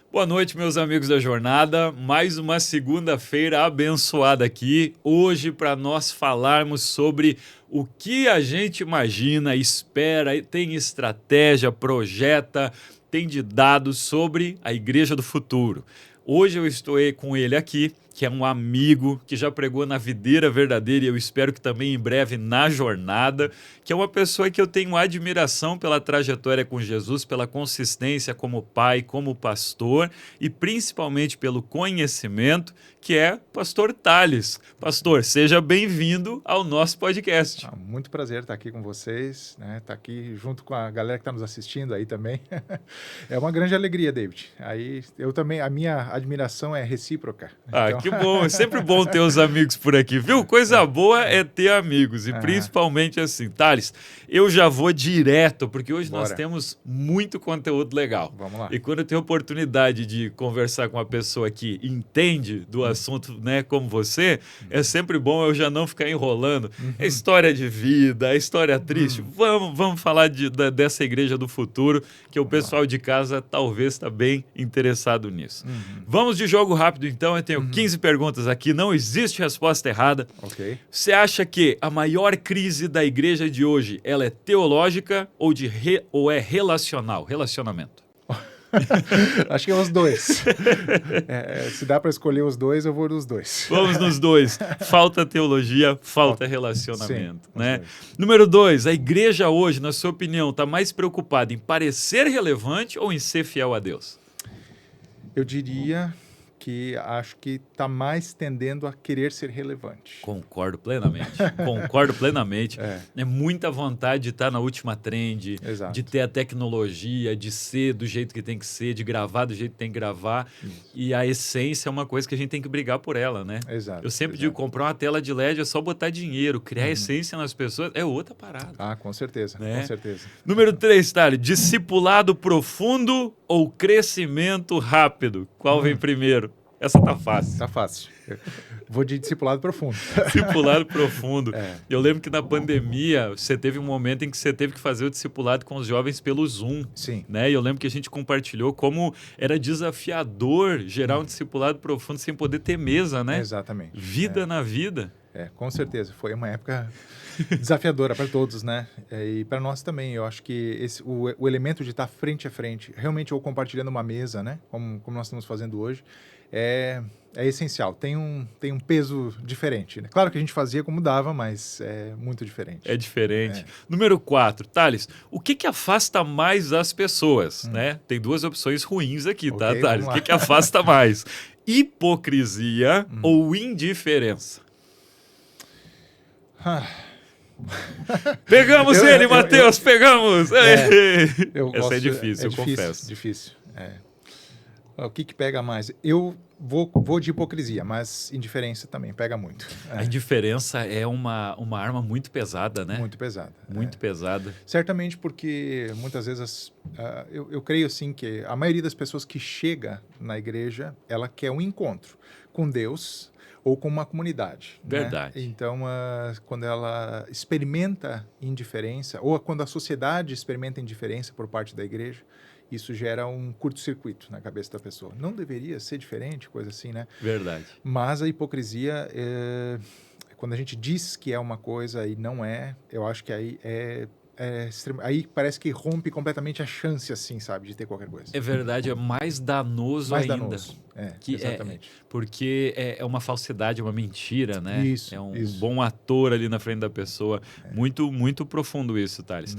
Boa noite, meus amigos da jornada. Mais uma segunda-feira abençoada aqui. Hoje, para nós falarmos sobre o que a gente imagina, espera, tem estratégia, projeta, tem de dados sobre a Igreja do Futuro. Hoje eu estou com ele aqui, que é um amigo que já pregou na Videira Verdadeira e eu espero que também em breve na jornada, que é uma pessoa que eu tenho admiração pela trajetória com Jesus, pela consistência como pai, como pastor e principalmente pelo conhecimento, que é o pastor Thales. Pastor, seja bem-vindo ao nosso podcast. Muito prazer estar aqui com vocês, né? Estar aqui junto com a galera que está nos assistindo aí também. É uma grande alegria, David. Aí eu também, a minha admiração é recíproca. Então... que bom, é sempre bom ter os amigos por aqui, viu? Coisa boa é ter amigos e principalmente assim, Thales, eu já vou direto, porque hoje nós temos muito conteúdo legal. Vamos lá. E quando eu tenho oportunidade de conversar com uma pessoa que entende do assunto, né, como você, é sempre bom eu já não ficar enrolando. É história de vida, é história triste. Vamos falar dessa igreja do futuro, que o pessoal de casa talvez está bem interessado nisso. Vamos de jogo rápido então, eu tenho 15 perguntas aqui, não existe resposta errada. Ok. Você acha que a maior crise da igreja de hoje, ela é teológica ou é relacional? Relacionamento. Acho que é os dois. Se dá para escolher os dois, eu vou nos dois. Vamos nos dois. Falta teologia, falta relacionamento. Sim, né? Número 2, a igreja hoje, na sua opinião, está mais preocupada em parecer relevante ou em ser fiel a Deus? Eu diria que acho que está mais tendendo a querer ser relevante. Concordo plenamente. Concordo plenamente. É muita vontade de estar na última trend, Exato. De ter a tecnologia, de ser do jeito que tem que ser, de gravar do jeito que tem que gravar. E a essência é uma coisa que a gente tem que brigar por ela, né? Exato. Eu sempre digo, comprar uma tela de LED é só botar dinheiro, criar essência nas pessoas é outra parada. Ah, com certeza, né? com certeza. Número 3, Thales, discipulado profundo ou crescimento rápido? Qual vem primeiro? Essa tá fácil. Tá fácil. Vou de discipulado profundo. Discipulado profundo. Eu lembro que na pandemia, você teve um momento em que você teve que fazer o discipulado com os jovens pelo Zoom. Sim. Né? E eu lembro que a gente compartilhou como era desafiador gerar um discipulado profundo sem poder ter mesa, né? Exatamente. Vida na vida. Com certeza. Foi uma época desafiadora para todos, né? E para nós também. Eu acho que o elemento de estar frente a frente, realmente ou compartilhando uma mesa, né? Como nós estamos fazendo hoje, é essencial. Tem um peso diferente. Né? Claro que a gente fazia como dava, mas é muito diferente. É diferente. Número 4, Thales, o que afasta mais as pessoas? Né? Tem duas opções ruins aqui, tá, Thales? O que afasta mais? Hipocrisia ou indiferença? Pegamos ele, Matheus, pegamos! Essa é difícil, eu confesso. Difícil. O que pega mais? Eu vou de hipocrisia, mas indiferença também pega muito. A indiferença é uma arma muito pesada, né? Muito pesada. Muito pesada. Certamente porque muitas vezes eu creio assim que a maioria das pessoas que chega na igreja, ela quer um encontro com Deus ou com uma comunidade. Verdade. Né? Então, quando ela experimenta indiferença, ou quando a sociedade experimenta indiferença por parte da igreja, isso gera um curto-circuito na cabeça da pessoa. Não deveria ser diferente, coisa assim, né? Verdade. Mas a hipocrisia, quando a gente diz que é uma coisa e não é, eu acho que aí aí parece que rompe completamente a chance, assim, sabe, de ter qualquer coisa. É verdade, é mais danoso ainda. Danoso. Exatamente. Porque é uma falsidade, uma mentira, né? Isso. É um bom ator ali na frente da pessoa. Muito, muito profundo isso, Thales.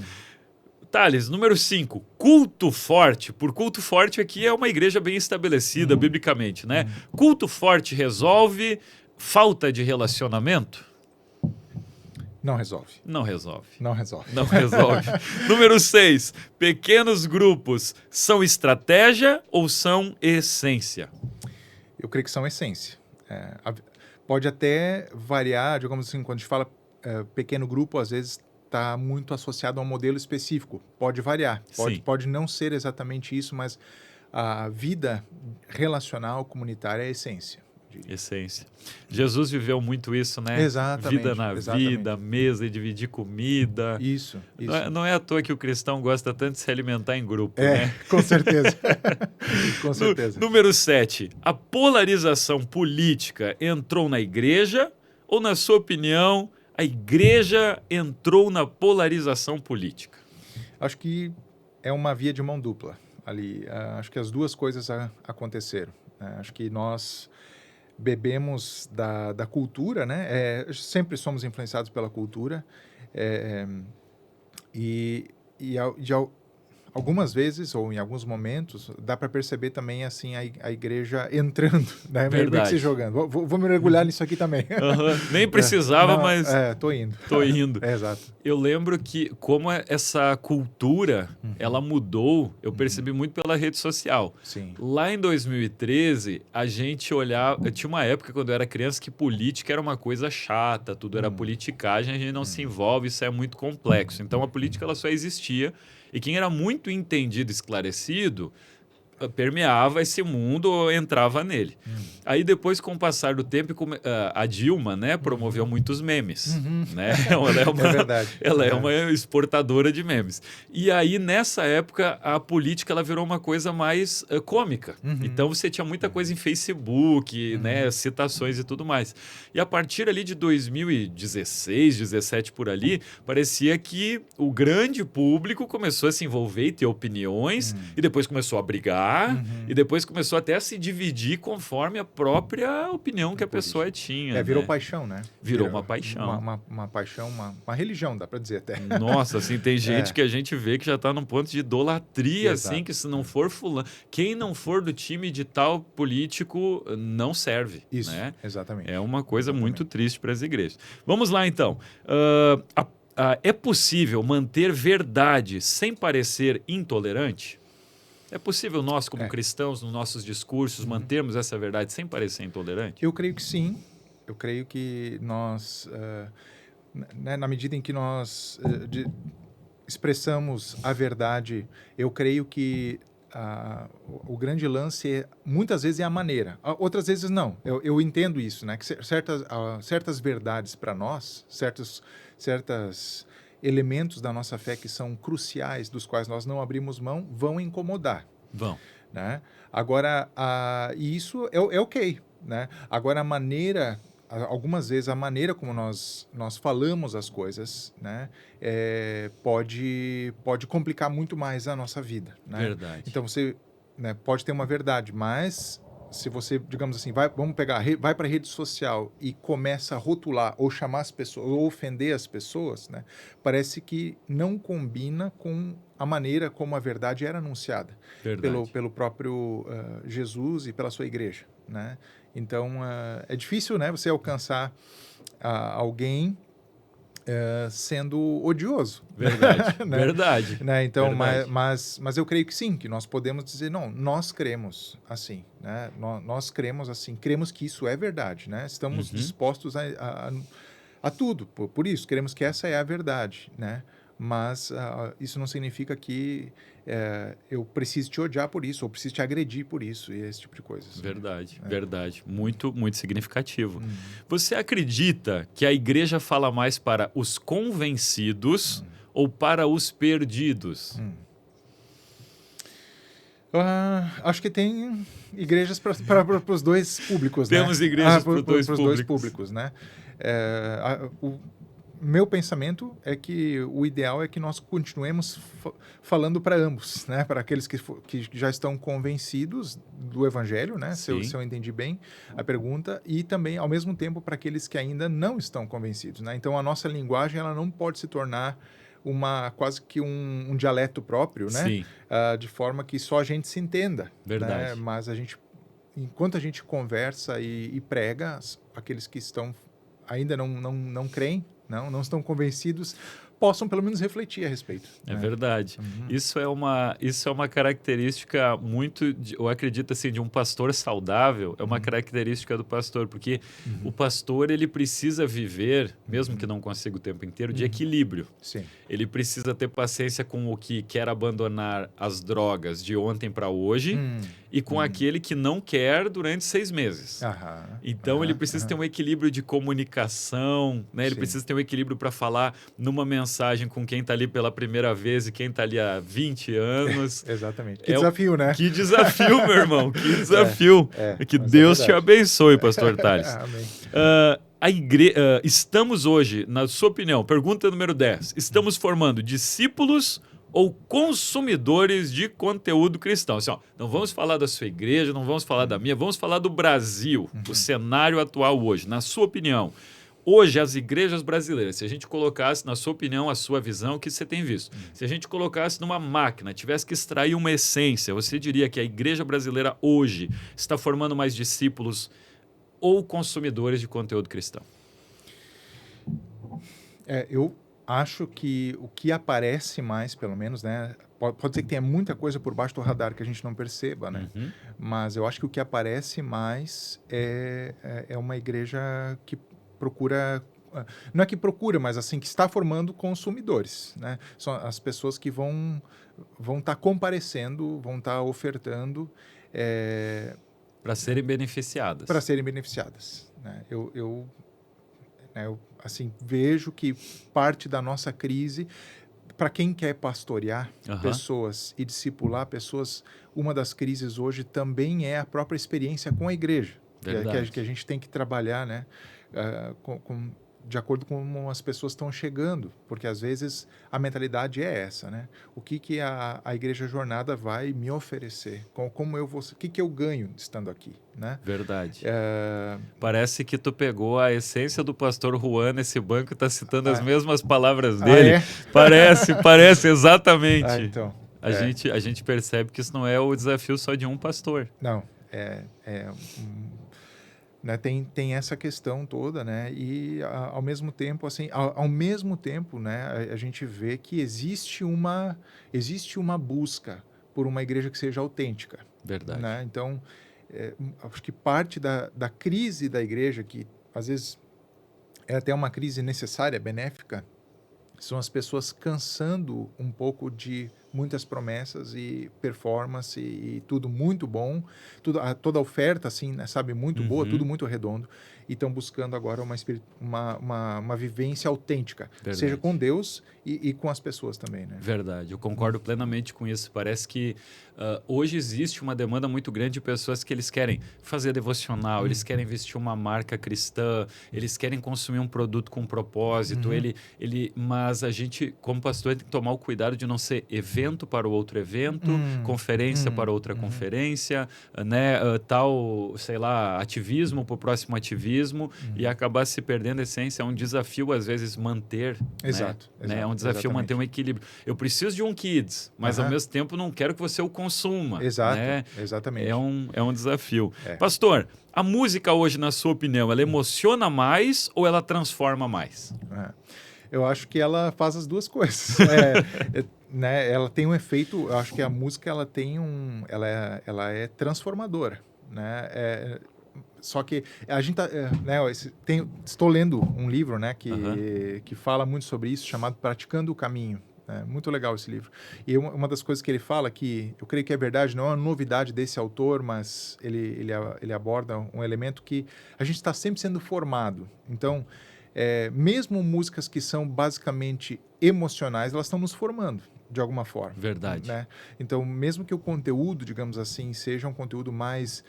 Thales, número 5, culto forte. Por culto forte aqui é uma igreja bem estabelecida biblicamente, né? Culto forte resolve falta de relacionamento? Não resolve. Não resolve. Não resolve. Não resolve. Número 6, pequenos grupos são estratégia ou são essência? Eu creio que são essência. Pode até variar, digamos assim, quando a gente fala pequeno grupo, às vezes está muito associado a um modelo específico. Pode variar, pode não ser exatamente isso, mas a vida relacional comunitária é a essência. diria. Essência. Jesus viveu muito isso, né? Exatamente. Vida na vida, mesa e dividir comida. Isso. Não é à toa que o cristão gosta tanto de se alimentar em grupo, né? Com certeza. Com certeza. Número 7. A polarização política entrou na igreja ou, na sua opinião, a igreja entrou na polarização política? Acho que é uma via de mão dupla ali. Acho que as duas coisas aconteceram. Acho que nós bebemos da cultura, né? Sempre somos influenciados pela cultura. Algumas vezes, ou em alguns momentos, dá para perceber também assim a igreja entrando, né? Meio que se jogando. Vou mergulhar nisso aqui também. Nem precisava, mas... tô indo. Tô indo. Exato. Eu lembro que como essa cultura, ela mudou, eu percebi muito pela rede social. Sim. Lá em 2013, a gente olhava... Tinha uma época, quando eu era criança, que política era uma coisa chata, tudo era politicagem, a gente não se envolve, isso é muito complexo. Então, a política ela só existia. E quem era muito entendido, esclarecido, permeava esse mundo, entrava nele. Aí depois, com o passar do tempo, a Dilma, né, promoveu muitos memes. Né? Ela é uma exportadora de memes. E aí, nessa época, a política ela virou uma coisa mais cômica. Então, você tinha muita coisa em Facebook, né, citações e tudo mais. E a partir ali de 2016, 17 por ali, parecia que o grande público começou a se envolver e ter opiniões, e depois começou a brigar, e depois começou até a se dividir conforme a própria opinião que a pessoa tinha. Virou né? paixão, né? Virou uma paixão. Uma paixão, uma religião, dá para dizer até. Nossa, assim, tem gente que a gente vê que já está num ponto de idolatria, assim, que se não for fulano... Quem não for do time de tal político não serve. Isso, né? exatamente. É uma coisa muito triste para as igrejas. Vamos lá, então. É possível manter verdade sem parecer intolerante? É possível nós, como cristãos, nos nossos discursos, mantermos essa verdade sem parecer intolerante? Eu creio que sim. Eu creio que nós, na medida em que nós expressamos a verdade, eu creio que o grande lance, muitas vezes, é a maneira. Outras vezes, não. Eu entendo isso, né? Que certas verdades para nós, certos elementos da nossa fé que são cruciais, dos quais nós não abrimos mão, vão incomodar. Vão. Né? Agora, e isso é ok. Né? Agora, algumas vezes, a maneira como nós falamos as coisas, né? Pode complicar muito mais a nossa vida. Né? Verdade. Então, você, né, pode ter uma verdade, mas... Se você, digamos assim, vai para a rede social e começa a rotular ou chamar as pessoas, ou ofender as pessoas, né, parece que não combina com a maneira como a verdade era anunciada pelo próprio Jesus e pela sua igreja. Né? Então, é difícil, né, você alcançar alguém sendo odioso. Verdade, né? verdade. Né? Então, verdade. mas eu creio que sim, que nós podemos dizer, não, nós cremos assim, né? Nós cremos assim, cremos que isso é verdade, né? Estamos dispostos a tudo, por isso, queremos que essa é a verdade, né? Mas isso não significa que eu preciso te odiar por isso, ou preciso te agredir por isso, e esse tipo de coisas. Verdade, verdade. Muito, muito significativo. Você acredita que a igreja fala mais para os convencidos ou para os perdidos? Acho que tem igrejas para os dois públicos. Temos né? igrejas para os dois públicos. Né? Meu pensamento é que o ideal é que nós continuemos falando para ambos, né? Para aqueles que já estão convencidos do Evangelho, né? Se eu entendi bem a pergunta, e também, ao mesmo tempo, para aqueles que ainda não estão convencidos. Né? Então, a nossa linguagem ela não pode se tornar quase que um dialeto próprio, né? Sim. De forma que só a gente se entenda. Verdade. Né? Mas enquanto a gente conversa e prega, aqueles que ainda não creem, não estão convencidos, possam pelo menos refletir a respeito. É né? verdade. Isso é uma característica muito, eu acredito assim, de um pastor saudável, é uma característica do pastor, porque o pastor ele precisa viver, mesmo que não consiga o tempo inteiro, de equilíbrio. Sim. Ele precisa ter paciência com o que quer abandonar as drogas de ontem para hoje e com aquele que não quer durante 6 meses. Então ele precisa ter um equilíbrio de comunicação, né? Ele Sim. precisa ter um equilíbrio para falar numa mensagem com quem está ali pela primeira vez e quem está ali há 20 anos. Exatamente. Que desafio, né? Que desafio, meu irmão. Que desafio. Que Deus te abençoe, pastor Thales. Amém. Estamos hoje, na sua opinião, pergunta número 10, estamos formando discípulos ou consumidores de conteúdo cristão? Assim, ó, não vamos falar da sua igreja, não vamos falar da minha, vamos falar do Brasil, o cenário atual hoje. Na sua opinião, hoje as igrejas brasileiras, se a gente colocasse, na sua opinião, a sua visão, o que você tem visto, se a gente colocasse numa máquina, tivesse que extrair uma essência, você diria que a igreja brasileira hoje está formando mais discípulos ou consumidores de conteúdo cristão? Eu acho que o que aparece mais, pelo menos, né? Pode ser que tenha muita coisa por baixo do radar que a gente não perceba, né? Mas eu acho que o que aparece mais é uma igreja que procura... Não é que procura, mas assim, que está formando consumidores, né? São as pessoas que vão estar comparecendo, vão estar ofertando... para serem beneficiadas. Para serem beneficiadas. Né? Eu assim, vejo que parte da nossa crise, para quem quer pastorear pessoas e discipular pessoas, uma das crises hoje também é a própria experiência com a igreja. Que a gente tem que trabalhar, né? De acordo com como as pessoas estão chegando, porque às vezes a mentalidade é essa, né? O que a Igreja Jornada vai me oferecer? Como eu vou? O que eu ganho estando aqui, né? Verdade. Parece que tu pegou a essência do pastor Juan nesse banco e está citando as mesmas palavras dele. Parece exatamente. Então, a gente percebe que isso não é o desafio só de um pastor. Não, né, tem essa questão toda, né? E ao mesmo tempo, assim, né, a gente vê que existe uma busca por uma igreja que seja autêntica. Verdade. Né? Então, acho que parte da crise da igreja, que às vezes é até uma crise necessária, benéfica, são as pessoas cansando um pouco de muitas promessas e performance e tudo muito bom, toda a oferta, assim, né, sabe, muito boa, tudo muito redondo, e estão buscando agora uma vivência autêntica, Verdade. seja com Deus e com as pessoas também, né? Verdade, eu concordo plenamente com isso. Parece que hoje existe uma demanda muito grande de pessoas que eles querem fazer devocional, eles querem vestir uma marca cristã, eles querem consumir um produto com propósito, mas a gente, como pastor, tem que tomar o cuidado de não ser evento para o outro evento, conferência para outra conferência, né, tal, sei lá, ativismo para o próximo ativismo, e acabar se perdendo a essência. É um desafio, às vezes, manter. Exato. Né? É um desafio manter um equilíbrio. Eu preciso de um Kids, mas ao mesmo tempo não quero que você o consuma. Exato, né? Exatamente. É um desafio. Pastor, a música hoje, na sua opinião, ela emociona mais ou ela transforma mais? Eu acho que ela faz as duas coisas. Né? Ela tem um efeito, eu acho que a música ela ela é transformadora, né? Só que a gente né, estou lendo um livro, né, que fala muito sobre isso, chamado Praticando o Caminho. Muito legal esse livro. E uma das coisas que ele fala, que eu creio que é verdade, não é uma novidade desse autor, mas ele aborda um elemento que a gente está sempre sendo formado. Então, mesmo músicas que são basicamente emocionais, elas estão nos formando de alguma forma. Verdade. Né? Então, mesmo que o conteúdo, digamos assim, seja um conteúdo mais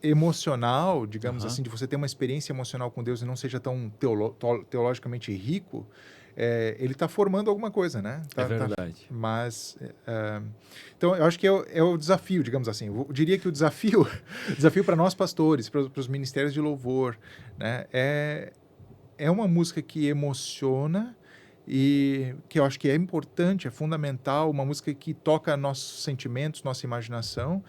emocional, digamos assim, de você ter uma experiência emocional com Deus e não seja tão teologicamente rico, ele está formando alguma coisa, né? É verdade. Mas, então, eu acho que é o desafio, digamos assim. Eu diria que o desafio para nós pastores, para os ministérios de louvor, né, é uma música que emociona e que eu acho que é importante, é fundamental, uma música que toca nossos sentimentos, nossa imaginação,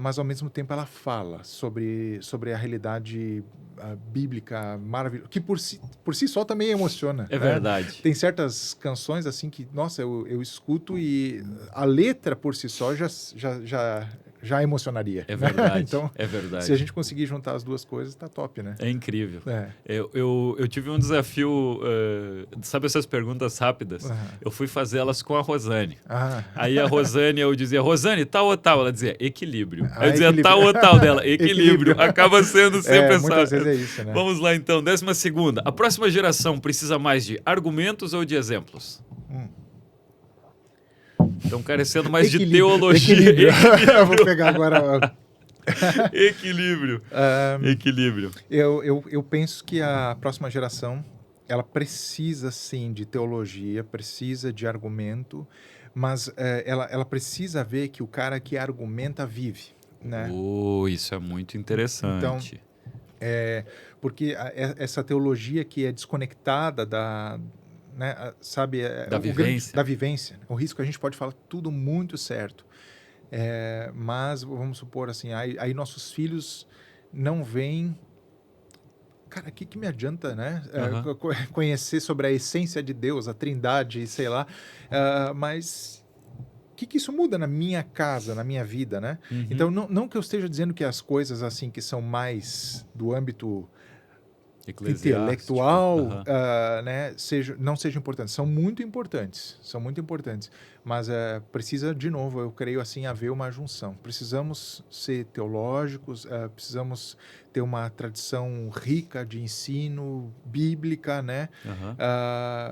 mas ao mesmo tempo ela fala sobre a realidade bíblica maravilhosa, que por si só também emociona. É né? verdade. Tem certas canções assim que, nossa, eu escuto e a letra por si só já emocionaria. É né? verdade, Então, é verdade. se a gente conseguir juntar as duas coisas, tá top, né? É incrível. É. Eu tive um desafio, sabe essas perguntas rápidas? Eu fui fazê-las com a Rosane. Aí a Rosane, eu dizia, Rosane, tal ou tal? Ela dizia, equilíbrio. Aí eu dizia, equilíbrio. tal ou tal dela, equilíbrio. Acaba sendo sempre essa... Muitas vezes é isso, né? Vamos lá então, 12ª. A próxima geração precisa mais de argumentos ou de exemplos? Estão carecendo mais de teologia. Equilíbrio. Eu vou pegar agora... Equilíbrio. Equilíbrio. Eu penso que a próxima geração, ela precisa sim de teologia, precisa de argumento, mas ela precisa ver que o cara que argumenta vive, né? Isso é muito interessante. Então, porque essa teologia que é desconectada né, sabe, da vivência. Da vivência. O risco a gente pode falar tudo muito certo. Mas vamos supor assim, aí nossos filhos não veem. Cara, o que me adianta, né? Conhecer sobre a essência de Deus, a Trindade, sei lá. Mas o que isso muda na minha casa, na minha vida, né? Então, não que eu esteja dizendo que as coisas assim que são mais do âmbito intelectual, né, não sejam importantes. São muito importantes, mas precisa, de novo, eu creio assim, haver uma junção. Precisamos ser teológicos, precisamos ter uma tradição rica de ensino bíblica, né?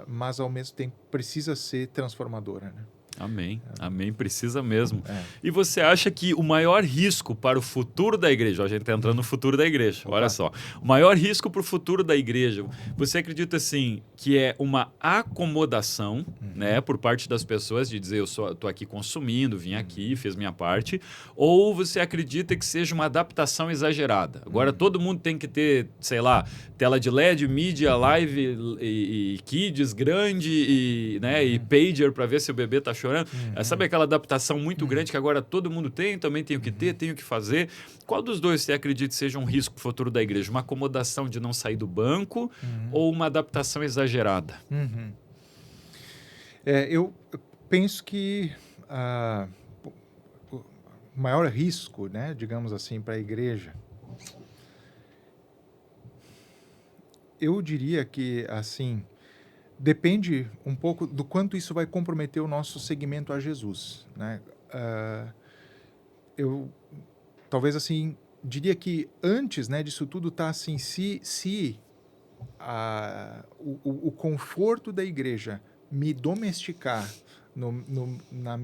Mas ao mesmo tempo precisa ser transformadora, né? Amém, amém, precisa mesmo. E você acha que o maior risco para o futuro da igreja, a gente está entrando no futuro da igreja, olha só, o maior risco para o futuro da igreja, você acredita assim que é uma acomodação, né, por parte das pessoas de dizer eu estou aqui consumindo, vim aqui, fiz minha parte, ou você acredita que seja uma adaptação exagerada? Agora todo mundo tem que ter, sei lá, tela de LED, mídia, live e kids grande né, e pager para ver se o bebê está chorando. Sabe aquela adaptação muito grande que agora todo mundo tem, também tenho que ter, tenho que fazer. Qual dos dois você acredita que seja um risco pro futuro da igreja? Uma acomodação de não sair do banco ou uma adaptação exagerada? Eu penso que o maior risco, né, digamos assim, para a igreja, eu diria que, assim, depende um pouco do quanto isso vai comprometer o nosso seguimento a Jesus, né? Eu talvez assim diria que antes, né, disso tudo tá assim, se o conforto da igreja me domesticar na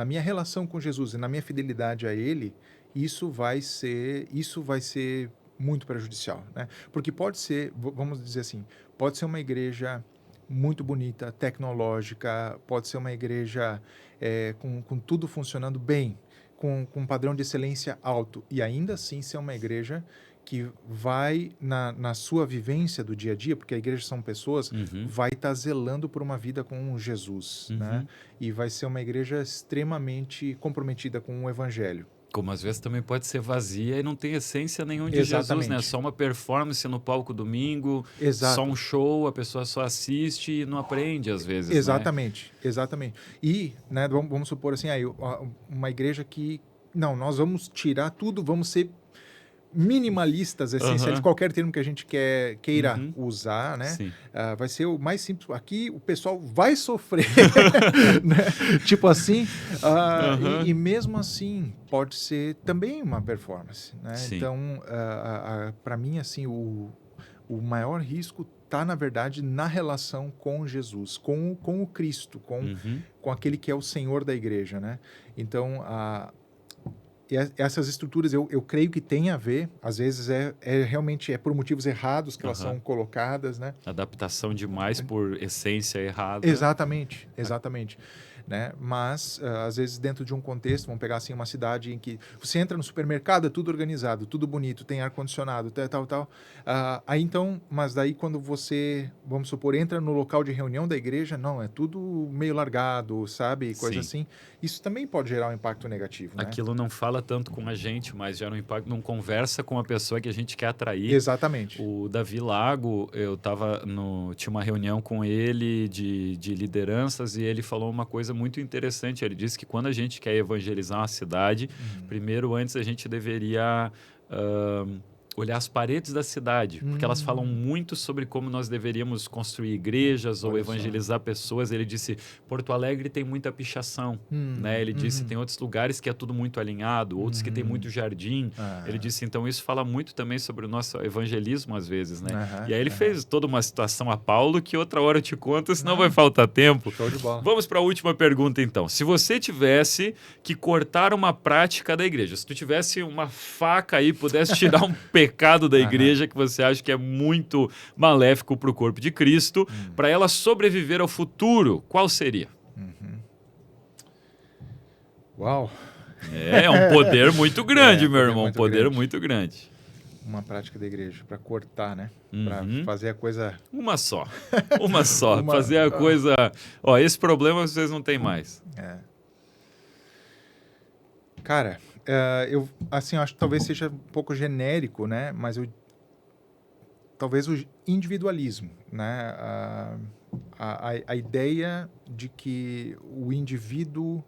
minha relação com Jesus e na minha fidelidade a Ele, isso vai ser muito prejudicial, né? Porque pode ser, vamos dizer assim, pode ser uma igreja muito bonita, tecnológica, pode ser uma igreja com tudo funcionando bem, com um padrão de excelência alto, e ainda assim ser uma igreja que vai, na sua vivência do dia a dia, porque a igreja são pessoas, vai estar zelando por uma vida com Jesus, né? E vai ser uma igreja extremamente comprometida com o evangelho. Como às vezes também pode ser vazia e não tem essência nenhuma de Jesus, né? Só uma performance no palco domingo, só um show, a pessoa só assiste e não aprende às vezes, exatamente. E, né, vamos supor assim, uma igreja que, não, nós vamos tirar tudo, vamos ser minimalistas, essenciais, qualquer termo que a gente queira usar, né? Vai ser o mais simples. Aqui o pessoal vai sofrer, né? Tipo assim, e mesmo assim pode ser também uma performance, né? Então, para mim, assim, o maior risco está, na verdade, na relação com Jesus, com o Cristo, com aquele que é o Senhor da igreja, né? Então, essas estruturas eu creio que tem a ver, às vezes realmente por motivos errados que elas são colocadas, né? Adaptação demais por essência errada. Exatamente. né? Mas, às vezes, dentro de um contexto, vamos pegar assim uma cidade em que você entra no supermercado, é tudo organizado, tudo bonito, tem ar-condicionado, tal. Aí então, mas daí quando você, vamos supor, entra no local de reunião da igreja, não, é tudo meio largado, sabe? Coisa Sim. assim. Isso também pode gerar um impacto negativo, né? Aquilo não fala tanto com a gente, mas gera um impacto, não conversa com a pessoa que a gente quer atrair. Exatamente. O Davi Lago, tinha uma reunião com ele de lideranças e ele falou uma coisa muito interessante. Ele disse que quando a gente quer evangelizar uma cidade, primeiro, antes, a gente deveria olhar as paredes da cidade, porque elas falam muito sobre como nós deveríamos construir igrejas ou Olha evangelizar pessoas. Ele disse, Porto Alegre tem muita pichação, né? Ele disse, tem outros lugares que é tudo muito alinhado, outros que tem muito jardim. Ele disse, então isso fala muito também sobre o nosso evangelismo às vezes, né? E aí ele fez toda uma situação a Paulo que outra hora eu te conto, senão vai faltar tempo. Show de bola. Vamos para a última pergunta então. Se você tivesse que cortar uma prática da igreja, se tu tivesse uma faca aí, pudesse tirar um pecado da igreja que você acha que é muito maléfico para o corpo de Cristo, para ela sobreviver ao futuro, qual seria? Uau! É um poder muito grande, meu irmão. Muito Poder grande. muito grande. Uma prática da igreja, para cortar, né? Para fazer a coisa... Uma só. Uma só. Uma- Fazer a coisa... Ó, esse problema vocês não têm mais. Cara, eu assim, acho que talvez seja um pouco genérico, né? Mas talvez o individualismo, né? A ideia de que o indivíduo,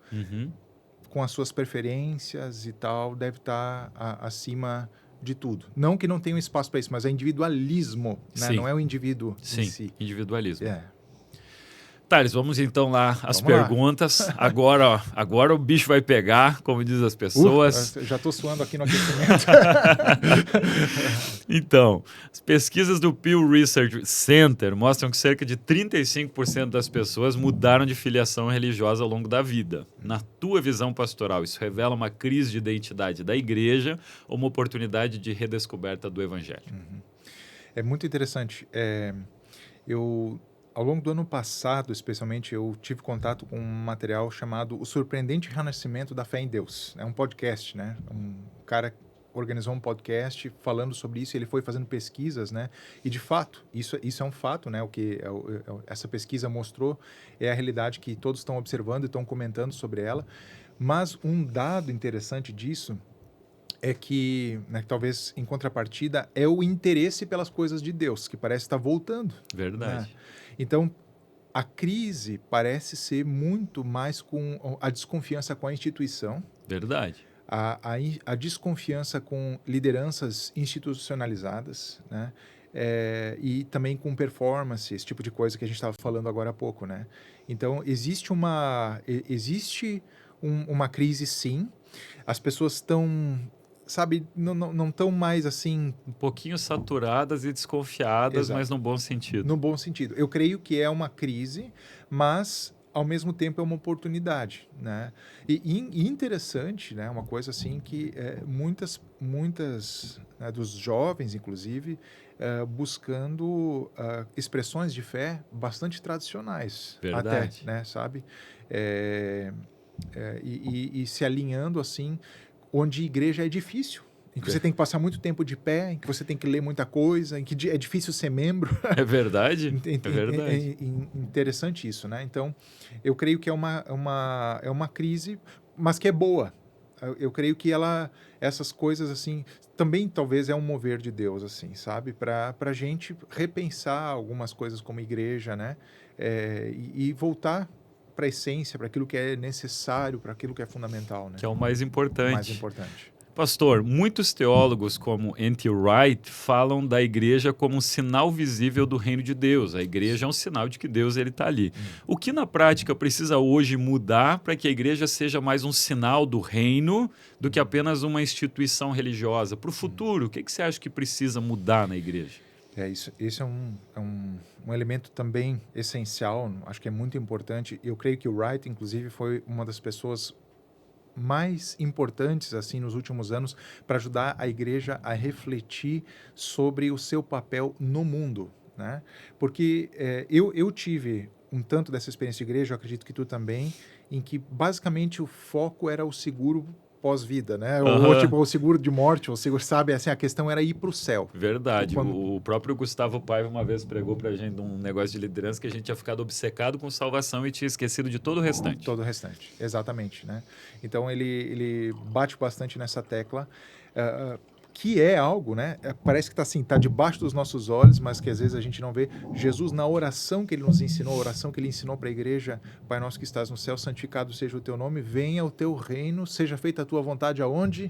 com as suas preferências e tal, deve estar acima de tudo. Não que não tenha um espaço para isso, mas é individualismo, né? Sim. Não é o indivíduo Sim, em si. individualismo. É. Thales, vamos então lá às Vamos lá. perguntas. Agora, ó, agora o bicho vai pegar, como diz as pessoas. Já estou suando aqui no aquecimento. Então, as pesquisas do Pew Research Center mostram que cerca de 35% das pessoas mudaram de filiação religiosa ao longo da vida. Na tua visão pastoral, isso revela uma crise de identidade da igreja ou uma oportunidade de redescoberta do evangelho? É muito interessante. Ao longo do ano passado, especialmente, eu tive contato com um material chamado O Surpreendente Renascimento da Fé em Deus. É um podcast, né? Um cara organizou um podcast falando sobre isso, ele foi fazendo pesquisas, né? E, de fato, isso é um fato, né? O que essa pesquisa mostrou é a realidade que todos estão observando e estão comentando sobre ela. Mas um dado interessante disso é que, né, talvez em contrapartida, é o interesse pelas coisas de Deus, que parece estar voltando. Verdade. Né? Então, a crise parece ser muito mais com a desconfiança com a instituição, Verdade. a desconfiança com lideranças institucionalizadas, né? E também com performance, esse tipo de coisa que a gente estava falando agora há pouco, né? Então, existe uma crise, sim. As pessoas estão, sabe, não estão mais assim... Um pouquinho saturadas e desconfiadas, Exato. mas no bom sentido. No bom sentido. Eu creio que é uma crise, mas ao mesmo tempo é uma oportunidade, né? E interessante, né? Uma coisa assim que muitas né, dos jovens, inclusive, buscando expressões de fé bastante tradicionais. Verdade. Até, né? Sabe? E se alinhando assim, onde igreja é difícil. Em que você tem que passar muito tempo de pé, em que você tem que ler muita coisa, em que é difícil ser membro. É verdade? É verdade. Interessante isso, né? Então, eu creio que é uma crise, mas que é boa. Eu creio que essas coisas, assim, também talvez é um mover de Deus, assim, sabe? Para a gente repensar algumas coisas como igreja, né? E voltar para a essência, para aquilo que é necessário, para aquilo que é fundamental, né? Que é o mais importante. Mais importante. Pastor, muitos teólogos como N.T. Wright falam da igreja como um sinal visível do reino de Deus. A igreja é um sinal de que Deus está ali. O que na prática precisa hoje mudar para que a igreja seja mais um sinal do reino do que apenas uma instituição religiosa? Para o futuro, o que você acha que precisa mudar na igreja? Isso é um elemento também essencial, acho que é muito importante. Eu creio que o Wright, inclusive, foi uma das pessoas mais importantes assim nos últimos anos para ajudar a igreja a refletir sobre o seu papel no mundo, né? Porque eu tive um tanto dessa experiência de igreja, eu acredito que tu também, em que basicamente o foco era o seguro pós-vida, né? Ou tipo, o seguro de morte, o seguro, sabe? Assim, a questão era ir para o céu. Verdade. Quando... O próprio Gustavo Paiva uma vez pregou pra gente um negócio de liderança que a gente tinha ficado obcecado com salvação e tinha esquecido de todo o restante. Todo o restante, exatamente, né? Então ele bate bastante nessa tecla, que é algo, né? Parece que está assim, tá debaixo dos nossos olhos, mas que às vezes a gente não vê. Jesus, na oração que ele nos ensinou, a oração que ele ensinou para a igreja: Pai nosso que estás no céu, santificado seja o teu nome, venha o teu reino, seja feita a tua vontade aonde?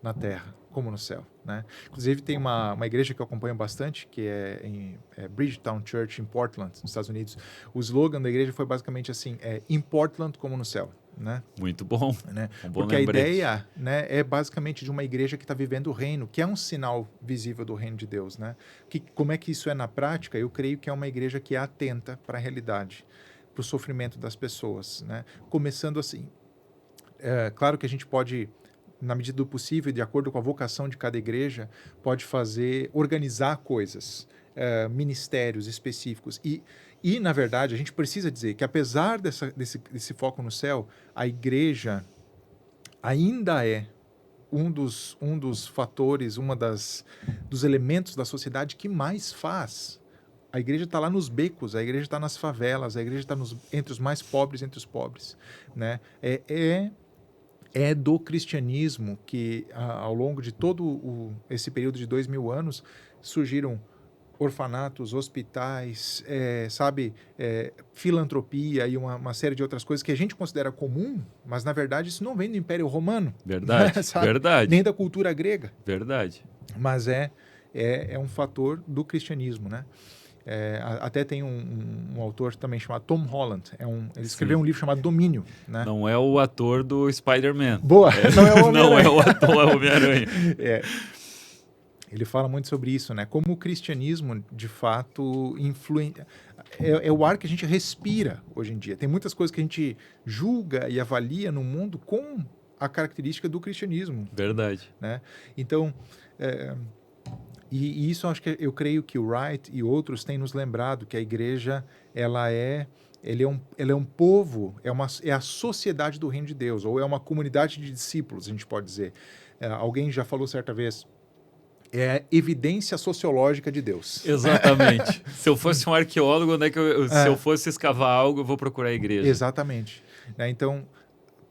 Na terra, como no céu, né? Inclusive tem uma igreja que eu acompanho bastante, que é Bridgetown Church em Portland, nos Estados Unidos. O slogan da igreja foi basicamente assim: in Portland como no céu, né? Muito bom, né? um bom Porque lembrete. a ideia, né, é basicamente de uma igreja que está vivendo o reino, que é um sinal visível do reino de Deus, né? Como é que isso é na prática? Eu creio que é uma igreja que é atenta para a realidade, para o sofrimento das pessoas, né? Começando assim, claro que a gente pode, na medida do possível, de acordo com a vocação de cada igreja, pode organizar coisas, ministérios específicos. E, na verdade, a gente precisa dizer que, apesar desse foco no céu, a igreja ainda é um dos fatores, dos elementos da sociedade que mais faz. A igreja está lá nos becos, a igreja está nas favelas, a igreja está entre os mais pobres, entre os pobres, né? É do cristianismo que, ao longo de todo esse período de 2000 anos, surgiram orfanatos, hospitais, filantropia e uma série de outras coisas que a gente considera comum, mas, na verdade, isso não vem do Império Romano. Verdade, né, sabe? verdade. Nem da cultura grega. Verdade. Mas é um fator do cristianismo, né? Até tem um autor também chamado Tom Holland. Ele escreveu um livro chamado Domínio. Né? Não é o ator do Spider-Man. Boa! Não é o Homem-Aranha. Não é o ator, é o Homem-Aranha. Ele fala muito sobre isso, né? Como o cristianismo, de fato, é o ar que a gente respira hoje em dia. Tem muitas coisas que a gente julga e avalia no mundo com a característica do cristianismo. Verdade. Né? Então... E isso eu creio que o Wright e outros têm nos lembrado que a igreja ela é um povo, é a sociedade do reino de Deus, ou é uma comunidade de discípulos, a gente pode dizer. Alguém já falou certa vez, é a evidência sociológica de Deus. Exatamente. Se eu fosse um arqueólogo, onde é que se eu fosse escavar algo, eu vou procurar a igreja. Exatamente. Então,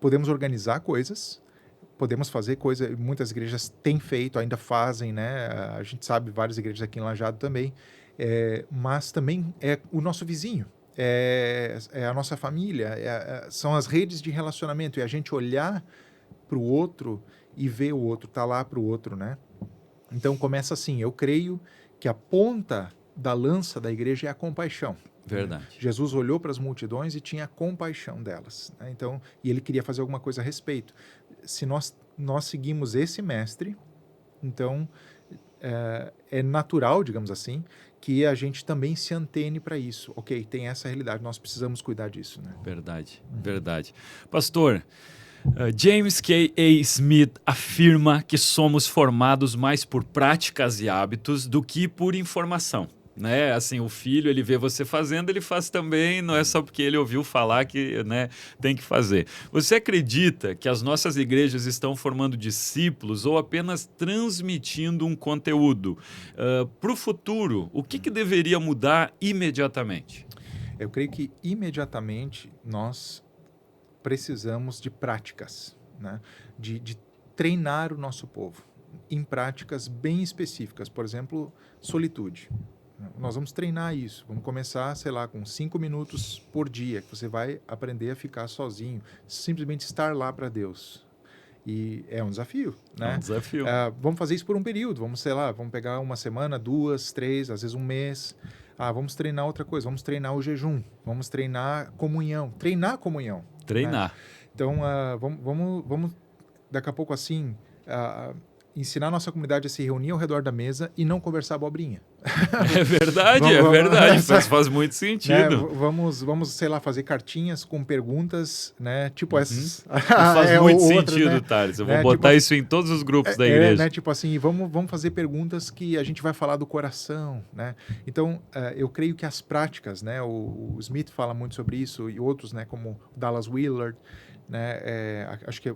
podemos organizar coisas, podemos fazer coisa, muitas igrejas têm feito, ainda fazem, né? A gente sabe, várias igrejas aqui em Lajeado também, mas também é o nosso vizinho, é a nossa família, são as redes de relacionamento, e a gente olhar para o outro e ver o outro, tá lá para o outro, né? Então começa assim, eu creio que a ponta da lança da igreja é a compaixão. Verdade. Jesus olhou para as multidões e tinha compaixão delas. Né? Então, e ele queria fazer alguma coisa a respeito. Se nós seguimos esse mestre, então é natural, digamos assim, que a gente também se antene para isso. Ok, tem essa realidade, nós precisamos cuidar disso. Né? Verdade, verdade. Pastor, James K. A. Smith afirma que somos formados mais por práticas e hábitos do que por informação. Né? Assim, o filho, ele vê você fazendo, ele faz também, não é só porque ele ouviu falar que, né, tem que fazer. Você acredita que as nossas igrejas estão formando discípulos ou apenas transmitindo um conteúdo? Para o futuro, o que deveria mudar imediatamente? Eu creio que imediatamente nós precisamos de práticas, né? de treinar o nosso povo em práticas bem específicas. Por exemplo, solitude. Nós vamos treinar isso. Vamos começar, sei lá, com 5 minutos por dia, que você vai aprender a ficar sozinho, simplesmente estar lá para Deus. E é um desafio, né? É um desafio. Vamos fazer isso por um período. Vamos, sei lá, vamos pegar uma semana, 2, 3, às vezes um mês. Vamos treinar outra coisa. Vamos treinar o jejum. Vamos treinar comunhão. Treinar a comunhão. Treinar. Né? Então, vamos daqui a pouco assim... ensinar a nossa comunidade a se reunir ao redor da mesa e não conversar abobrinha. É verdade, faz muito sentido. Vamos, sei lá, fazer cartinhas com perguntas, né? Tipo essas. Faz muito sentido, né? Thales. Eu vou botar isso em todos os grupos da igreja. Né? Tipo assim, vamos fazer perguntas que a gente vai falar do coração, né? Então, eu creio que as práticas, né? O Smith fala muito sobre isso e outros, né? Como Dallas Willard, né? Acho que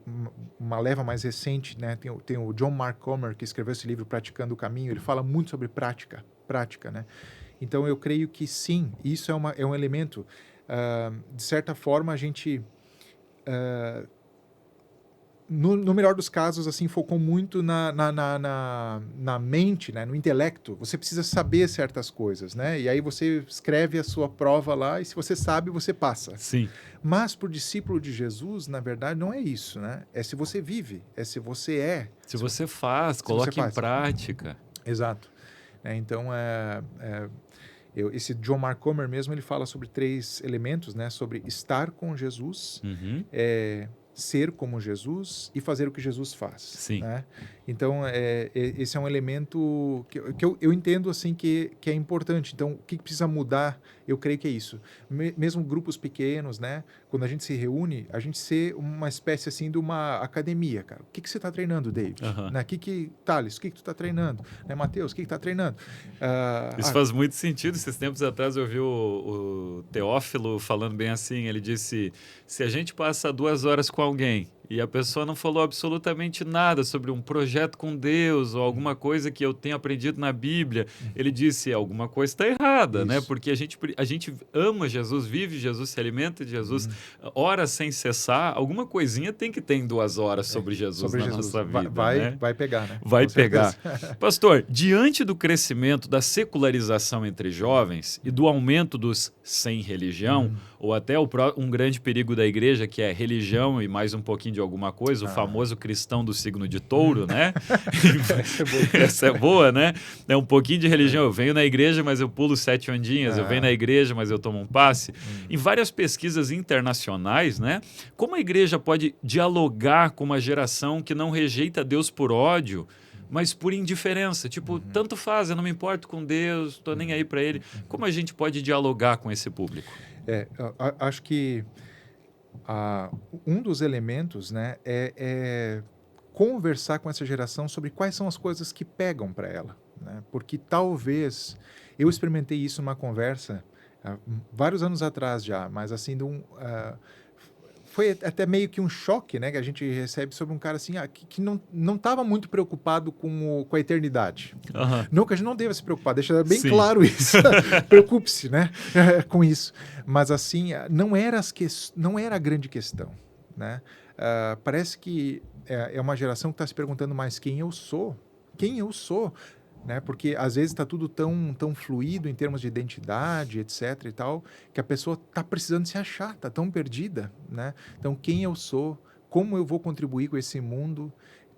uma leva mais recente, né? Tem o John Mark Comer, que escreveu esse livro Praticando o Caminho. Ele fala muito sobre prática, né? Então eu creio que sim, isso é um elemento. De certa forma, a gente no melhor dos casos, assim, focou muito na mente, né, no intelecto. Você precisa saber certas coisas, né? E aí você escreve a sua prova lá e se você sabe, você passa. Sim. Mas para o discípulo de Jesus, na verdade, não é isso, né? É se você vive, é se você é. Se você faz, coloque em prática. Exato. Então, esse John Mark Comer mesmo, ele fala sobre 3 elementos, né? Sobre estar com Jesus, ser como Jesus e fazer o que Jesus faz. Sim. Né? Então, esse é um elemento que eu entendo assim que é importante. Então, o que precisa mudar, eu creio que é isso. Mesmo grupos pequenos, né? Quando a gente se reúne, a gente ser uma espécie assim de uma academia, cara. O que você está treinando, David? Né? Thales, o que tu está treinando? Né, Mateus, o que está treinando? Isso faz muito sentido. Esses tempos atrás eu vi o Teófilo falando bem assim. Ele disse, se a gente passa 2 horas com alguém e a pessoa não falou absolutamente nada sobre um projeto com Deus ou alguma coisa que eu tenho aprendido na Bíblia, ele disse, alguma coisa está errada, né? Porque a gente ama Jesus, vive Jesus, se alimenta de Jesus, ora sem cessar, alguma coisinha tem que ter em 2 horas sobre Jesus na nossa vida. Vai pegar, né? Vai pegar. Pastor, diante do crescimento da secularização entre jovens e do aumento dos sem religião, ou até um grande perigo da igreja, que é religião e mais um pouquinho de alguma coisa, o famoso cristão do signo de touro, né? Essa é boa, né? É um pouquinho de religião. Eu venho na igreja, mas eu pulo 7 ondinhas. Eu venho na igreja, mas eu tomo um passe. Em várias pesquisas internacionais, né? Como a igreja pode dialogar com uma geração que não rejeita Deus por ódio, mas por indiferença? Tipo, tanto faz, eu não me importo com Deus, tô nem aí para ele. Como a gente pode dialogar com esse público? Acho que um dos elementos, né, é conversar com essa geração sobre quais são as coisas que pegam para ela, né? Porque talvez eu experimentei isso numa conversa vários anos atrás já, mas assim foi até meio que um choque, né, que a gente recebe sobre um cara assim que não estava muito preocupado com a eternidade. Não que a gente não deva se preocupar, deixa bem claro isso. Preocupe-se, né, com isso. Mas assim, não era a grande questão, né? Parece que é uma geração que está se perguntando mais quem eu sou, né? Porque às vezes está tudo tão fluido em termos de identidade, etc. e tal, que a pessoa está precisando se achar, está tão perdida, né? Então, quem eu sou, como eu vou contribuir com esse mundo?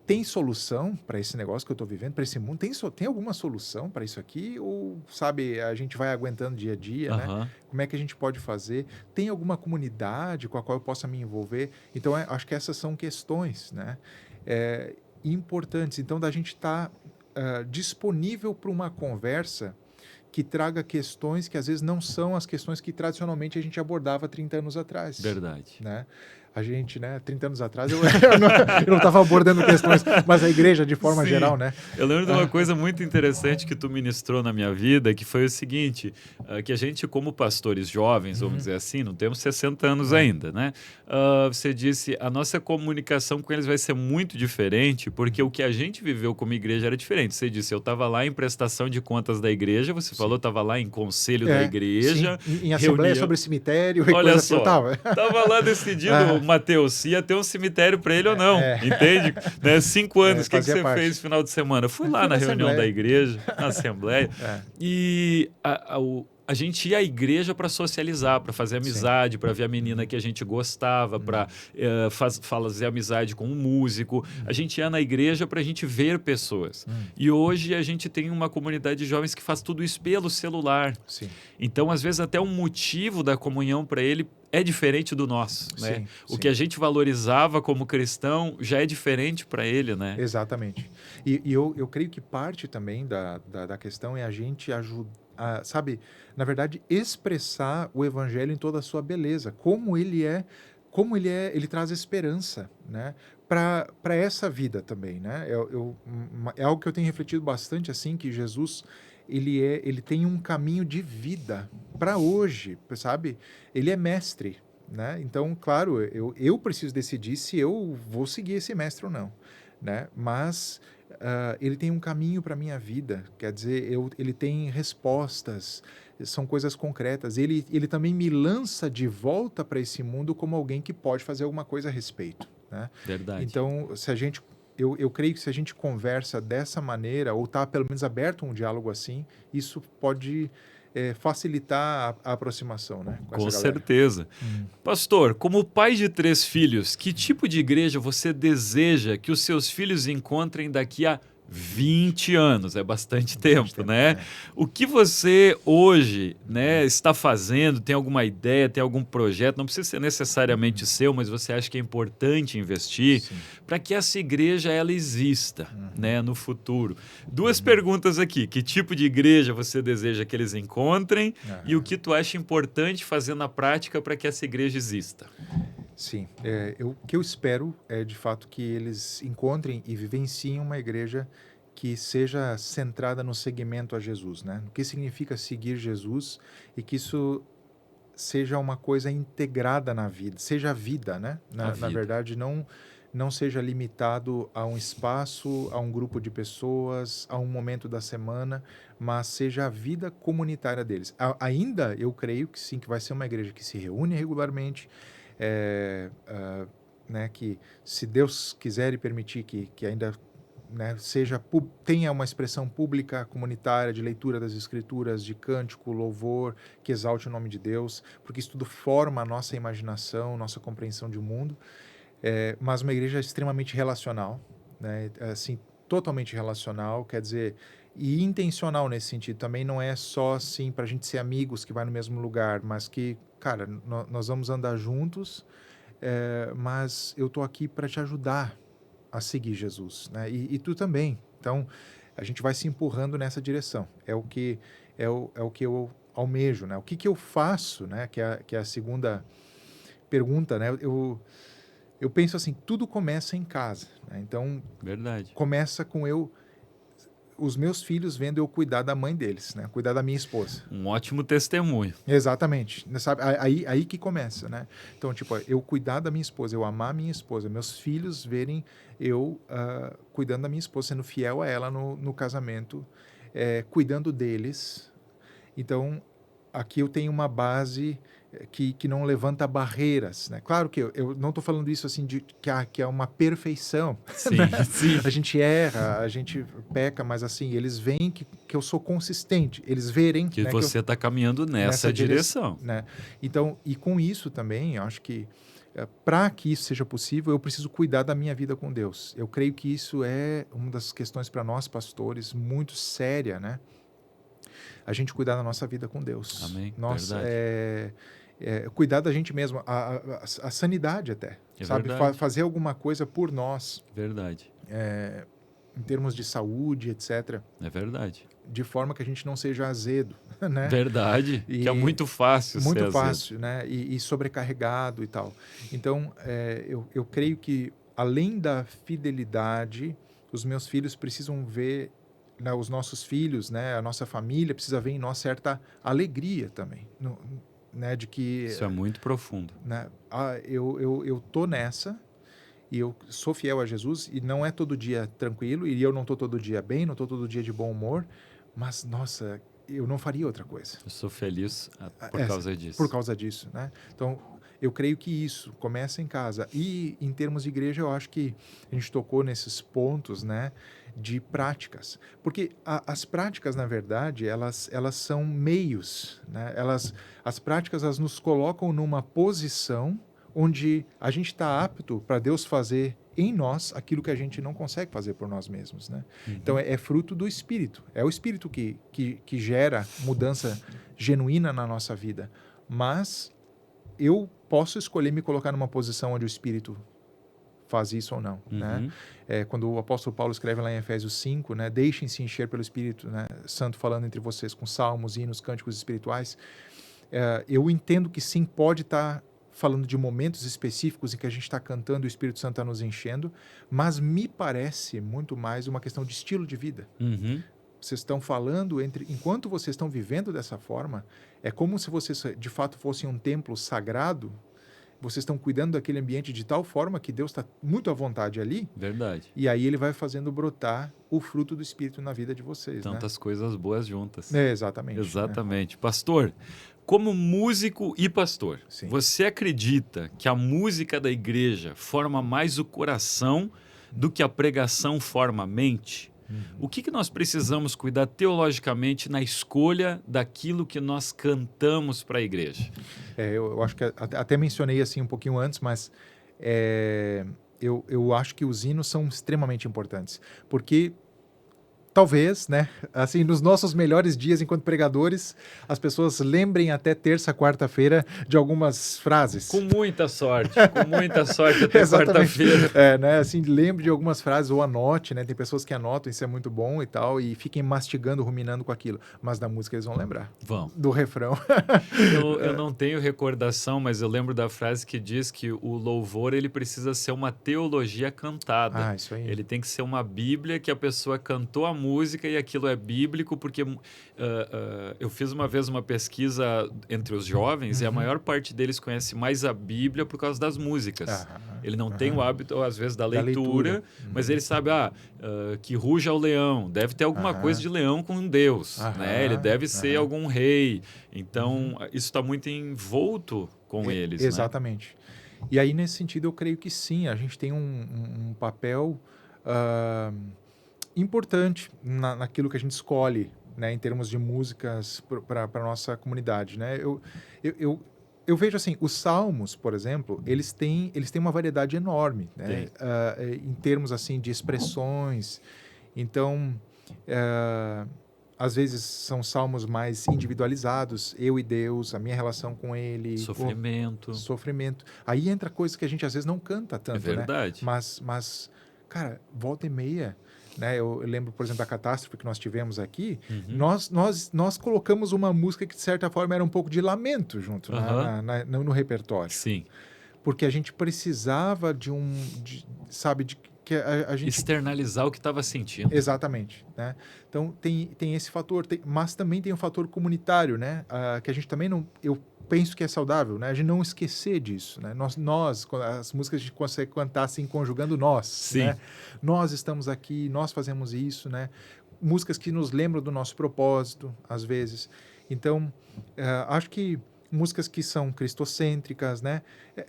Tem solução para esse negócio que eu estou vivendo, para esse mundo? Tem alguma solução para isso aqui? Ou, sabe, a gente vai aguentando dia a dia, né? Como é que a gente pode fazer? Tem alguma comunidade com a qual eu possa me envolver? Então, acho que essas são questões, né? Importantes. Então, da gente estar disponível para uma conversa que traga questões que às vezes não são as questões que tradicionalmente a gente abordava 30 anos atrás. Verdade. Né? A gente, né, 30 anos atrás, eu não estava abordando questões, mas a igreja de forma geral, né? Eu lembro de uma coisa muito interessante que tu ministrou na minha vida, que foi o seguinte, que a gente, como pastores jovens, vamos dizer assim, não temos 60 anos ainda, né? Você disse, a nossa comunicação com eles vai ser muito diferente, porque o que a gente viveu como igreja era diferente. Você disse, eu estava lá em prestação de contas da igreja, você falou, estava lá em conselho da igreja. Em assembleia sobre cemitério. Olha só, estava lá decidindo... Mateus, ia ter um cemitério para ele ou não, entende? 5 anos, o que você fez no final de semana? Fui lá na reunião da igreja, na assembleia, e a gente ia à igreja para socializar, para fazer amizade, para ver a menina que a gente gostava, para fazer amizade com um músico. A gente ia na igreja para a gente ver pessoas. E hoje a gente tem uma comunidade de jovens que faz tudo isso pelo celular. Sim. Então, às vezes, até o motivo da comunhão para ele é diferente do nosso, né? Sim, O sim. que a gente valorizava como cristão já é diferente para ele, né? Exatamente. E eu creio que parte também da questão é a gente ajudar, sabe, na verdade, expressar o evangelho em toda a sua beleza, ele traz esperança, né, para essa vida também, né? É algo que eu tenho refletido bastante, assim, que Jesus, ele tem um caminho de vida para hoje, sabe? Ele é mestre, né? Então, claro, eu preciso decidir se eu vou seguir esse mestre ou não, né? Mas ele tem um caminho para a minha vida, quer dizer, ele tem respostas, são coisas concretas. Ele também me lança de volta para esse mundo como alguém que pode fazer alguma coisa a respeito, né? Verdade. Então, se a gente... Eu creio que se a gente conversa dessa maneira, ou está pelo menos aberto a um diálogo assim, isso pode facilitar a aproximação, né? Com essa galera. certeza. Pastor, como pai de 3 filhos, que tipo de igreja você deseja que os seus filhos encontrem daqui a 20 anos? É bastante tempo, né? O que você hoje, né, está fazendo? Tem alguma ideia, tem algum projeto? Não precisa ser necessariamente seu, mas você acha que é importante investir para que essa igreja ela exista, né, no futuro? 2 perguntas aqui. Que tipo de igreja você deseja que eles encontrem? E o que tu acha importante fazer na prática para que essa igreja exista? Sim, o que eu espero é de fato que eles encontrem e vivenciem uma igreja que seja centrada no seguimento a Jesus, né? O que significa seguir Jesus e que isso seja uma coisa integrada na vida, seja a vida, né? Na verdade, não seja limitado a um espaço, a um grupo de pessoas, a um momento da semana, mas seja a vida comunitária deles. Ainda eu creio que sim, que vai ser uma igreja que se reúne regularmente, né, que se Deus quiser e permitir que ainda, né, tenha uma expressão pública, comunitária, de leitura das Escrituras, de cântico, louvor, que exalte o nome de Deus, porque isso tudo forma a nossa imaginação, nossa compreensão de mundo, mas uma igreja extremamente relacional, né, assim, totalmente relacional, quer dizer, e intencional nesse sentido, também não é só assim para a gente ser amigos que vai no mesmo lugar, mas que, cara, nós vamos andar juntos, mas eu tô aqui para te ajudar a seguir Jesus, né? E tu também. Então, a gente vai se empurrando nessa direção. É o que eu almejo, né? O que eu faço, né? Que é a segunda pergunta, né? Eu penso assim, tudo começa em casa, né? Então, Verdade. começa com os meus filhos vendo eu cuidar da mãe deles, né? Cuidar da minha esposa. Um ótimo testemunho. Exatamente. Sabe? Aí que começa, né? Então, tipo, eu cuidar da minha esposa, eu amar a minha esposa, meus filhos verem eu cuidando da minha esposa, sendo fiel a ela no casamento, cuidando deles. Então, aqui eu tenho uma base que não levanta barreiras, né? Claro que eu não estou falando isso assim que é uma perfeição. Sim, né? sim. A gente erra, a gente peca, mas assim, eles veem que eu sou consistente, eles verem... Que né, você está caminhando nessa direção. né? Então, e com isso também, eu acho que para que isso seja possível, eu preciso cuidar da minha vida com Deus. Eu creio que isso é uma das questões para nós, pastores, muito séria, né? A gente cuidar da nossa vida com Deus. Amém. Nossa, Verdade. cuidar da gente mesmo, a sanidade até, sabe? Fazer alguma coisa por nós. Verdade. Em termos de saúde, etc. É verdade. De forma que a gente não seja azedo, né? Verdade. Que é muito fácil ser muito azedo. fácil, né? E sobrecarregado e tal. Então, eu creio que, além da fidelidade, os meus filhos precisam ver, né, os nossos filhos, né, a nossa família precisa ver em nós certa alegria também, né, de que... Isso é muito profundo. Né, eu tô nessa e eu sou fiel a Jesus e não é todo dia tranquilo e eu não tô todo dia bem, não tô todo dia de bom humor, mas, nossa, eu não faria outra coisa. Eu sou feliz por causa disso. Por causa disso, né? Então, eu creio que isso começa em casa. E em termos de igreja, eu acho que a gente tocou nesses pontos, né, de práticas. Porque as práticas, na verdade, elas são meios, né? As práticas, elas nos colocam numa posição onde a gente está apto para Deus fazer em nós aquilo que a gente não consegue fazer por nós mesmos, né? Então, é fruto do Espírito. É o Espírito que gera mudança genuína na nossa vida. Mas eu posso escolher me colocar numa posição onde o Espírito faz isso ou não, né? Quando o apóstolo Paulo escreve lá em Efésios 5, né? Deixem-se encher pelo Espírito, né? Santo falando entre vocês com salmos, hinos, cânticos espirituais. Eu entendo que sim, pode estar falando de momentos específicos em que a gente está cantando e o Espírito Santo está nos enchendo, mas me parece muito mais uma questão de estilo de vida. Vocês estão falando enquanto vocês estão vivendo dessa forma, é como se vocês de fato fossem um templo sagrado. Vocês estão cuidando daquele ambiente de tal forma que Deus está muito à vontade ali. Verdade. E aí ele vai fazendo brotar o fruto do Espírito na vida de vocês. Tantas coisas boas juntas. Exatamente. Exatamente. Né? Pastor, como músico e pastor, sim, você acredita que a música da igreja forma mais o coração do que a pregação forma a mente? O que nós precisamos cuidar teologicamente na escolha daquilo que nós cantamos para a igreja? Eu acho que até mencionei assim um pouquinho antes, mas eu acho que os hinos são extremamente importantes, porque talvez, né, assim, nos nossos melhores dias enquanto pregadores, as pessoas lembrem até terça, quarta-feira de algumas frases. Com muita sorte até quarta-feira. Né, assim, lembre de algumas frases ou anote, né, tem pessoas que anotam, isso é muito bom e tal, e fiquem mastigando, ruminando com aquilo, mas da música eles vão lembrar. Vão. Do refrão. Eu não tenho recordação, mas eu lembro da frase que diz que o louvor, ele precisa ser uma teologia cantada. Isso aí. Ele tem que ser uma Bíblia que a pessoa cantou a música e aquilo é bíblico, porque eu fiz uma vez uma pesquisa entre os jovens e a maior parte deles conhece mais a Bíblia por causa das músicas. Ele não tem o hábito, às vezes, da leitura. Mas ele sabe, que ruja o leão, deve ter alguma coisa de leão com Deus, né? Ele deve ser algum rei. Então, isso está muito envolto com eles. Exatamente. Né? E aí, nesse sentido, eu creio que sim, a gente tem um papel importante naquilo que a gente escolhe, né, em termos de músicas para a nossa comunidade, né? Eu vejo assim, os salmos, por exemplo, eles têm uma variedade enorme, né? Em termos assim de expressões. Então, às vezes são salmos mais individualizados, eu e Deus, a minha relação com Ele, sofrimento. Aí entra coisa que a gente às vezes não canta tanto, né? Verdade. Mas, cara, volta e meia. Né? Eu lembro, por exemplo, da catástrofe que nós tivemos aqui. Nós colocamos uma música que, de certa forma, era um pouco de lamento junto no repertório. Sim. Porque a gente precisava que a gente... externalizar o que estava sentindo. Exatamente. Né? Então, tem esse fator, mas também tem um fator comunitário, né? Que a gente também não... Eu penso que é saudável, né? A gente não esquecer disso, né? As músicas a gente consegue cantar assim, conjugando nós. Sim. Né? Nós estamos aqui, nós fazemos isso, né? Músicas que nos lembram do nosso propósito, às vezes. Então, acho que músicas que são cristocêntricas, né?